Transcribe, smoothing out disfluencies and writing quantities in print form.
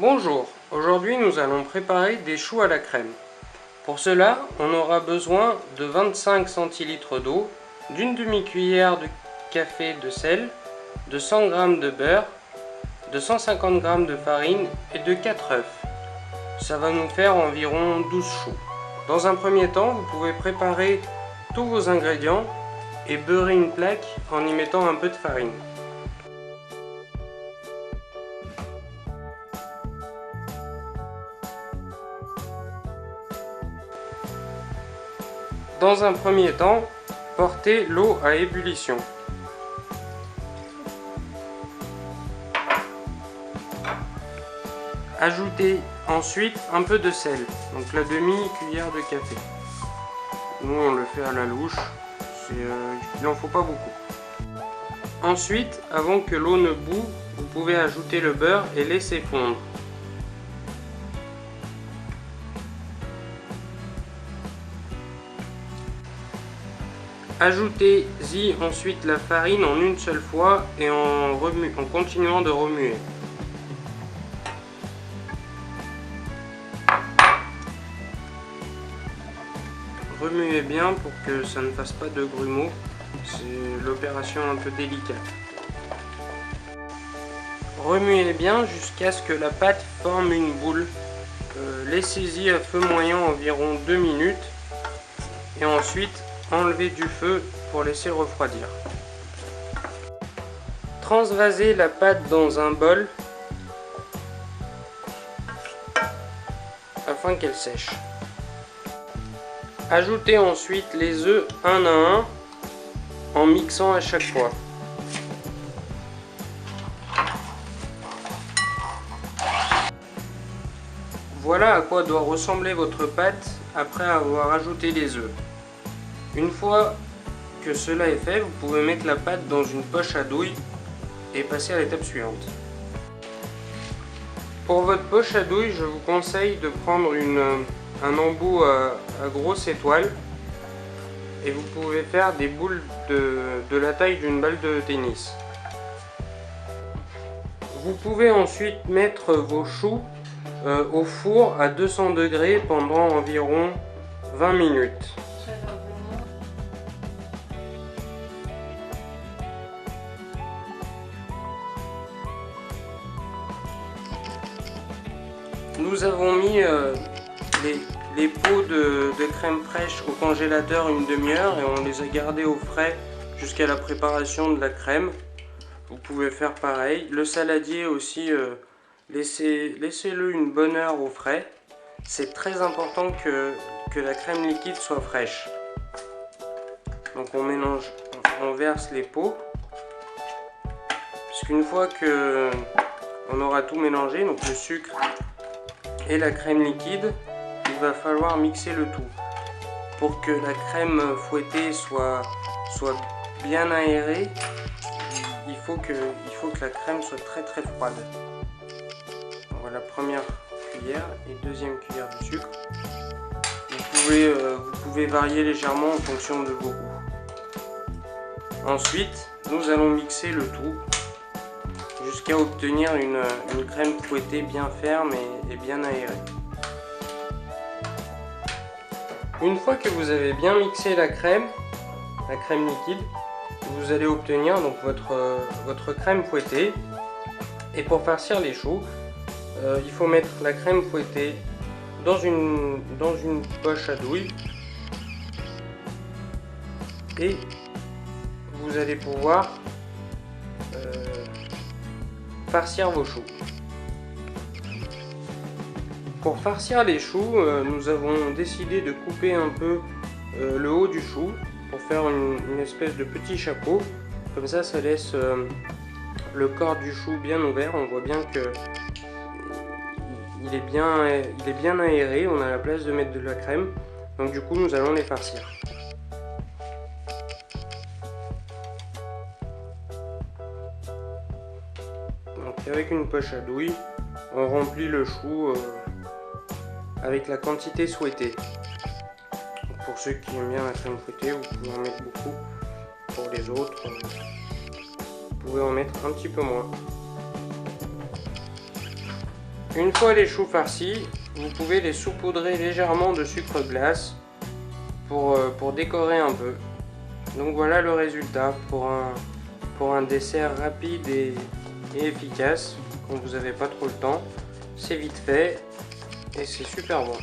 Bonjour, aujourd'hui nous allons préparer des choux à la crème. Pour cela, on aura besoin de 25 centilitres d'eau, d'une demi-cuillère de café de sel, de 100 g de beurre, de 150 g de farine et de 4 œufs. Ça va nous faire environ 12 choux. Dans un premier temps, vous pouvez préparer tous vos ingrédients et beurrer une plaque en y mettant un peu de farine. Dans un premier temps, portez l'eau à ébullition. Ajoutez ensuite un peu de sel, donc la demi-cuillère de café. Nous on le fait à la louche, il n'en faut pas beaucoup. Ensuite, avant que l'eau ne bout, vous pouvez ajouter le beurre et laisser fondre. Ajoutez-y ensuite la farine en une seule fois et en continuant de remuer. Remuez bien pour que ça ne fasse pas de grumeaux, c'est l'opération un peu délicate. Remuez bien jusqu'à ce que la pâte forme une boule. Laissez-y à feu moyen environ 2 minutes et ensuite enlevez du feu pour laisser refroidir. Transvasez la pâte dans un bol afin qu'elle sèche. Ajoutez ensuite les œufs un à un en mixant à chaque fois. Voilà à quoi doit ressembler votre pâte après avoir ajouté les œufs. Une fois que cela est fait, vous pouvez mettre la pâte dans une poche à douille et passer à l'étape suivante. Pour votre poche à douille, je vous conseille de prendre un embout à grosse étoile et vous pouvez faire des boules de la taille d'une balle de tennis. Vous pouvez ensuite mettre vos choux au four à 200 degrés pendant environ 20 minutes. Nous avons mis les pots de crème fraîche au congélateur une demi-heure et on les a gardés au frais jusqu'à la préparation de la crème. Vous pouvez faire pareil. Le saladier aussi, laissez-le une bonne heure au frais. C'est très important que la crème liquide soit fraîche. Donc on mélange, on verse les pots. Puisqu'une fois que on aura tout mélangé, donc le sucre et la crème liquide, il va falloir mixer le tout pour que la crème fouettée soit bien aérée. Il faut que la crème soit très froide. Voilà, première cuillère et deuxième cuillère de sucre. Vous pouvez varier légèrement en fonction de vos goûts. Ensuite, nous allons mixer le tout jusqu'à obtenir une crème fouettée bien ferme et bien aérée. Une fois que vous avez bien mixé la crème liquide, vous allez obtenir donc votre crème fouettée. Et pour farcir les choux, il faut mettre la crème fouettée dans une poche à douille et vous allez pouvoir farcir vos choux. Pour farcir les choux, nous avons décidé de couper un peu le haut du chou pour faire une espèce de petit chapeau. Comme ça laisse le corps du chou bien ouvert. On voit bien que il est bien aéré. On a la place de mettre de la crème. Donc du coup, nous allons les farcir. Donc avec une poche à douille, on remplit le chou avec la quantité souhaitée. Donc pour ceux qui aiment bien la crème fouettée, vous pouvez en mettre beaucoup. Pour les autres, vous pouvez en mettre un petit peu moins. Une fois les choux farcis, vous pouvez les saupoudrer légèrement de sucre glace pour décorer un peu. Donc voilà le résultat pour un dessert rapide et efficace quand vous n'avez pas trop le temps. C'est vite fait et c'est super bon.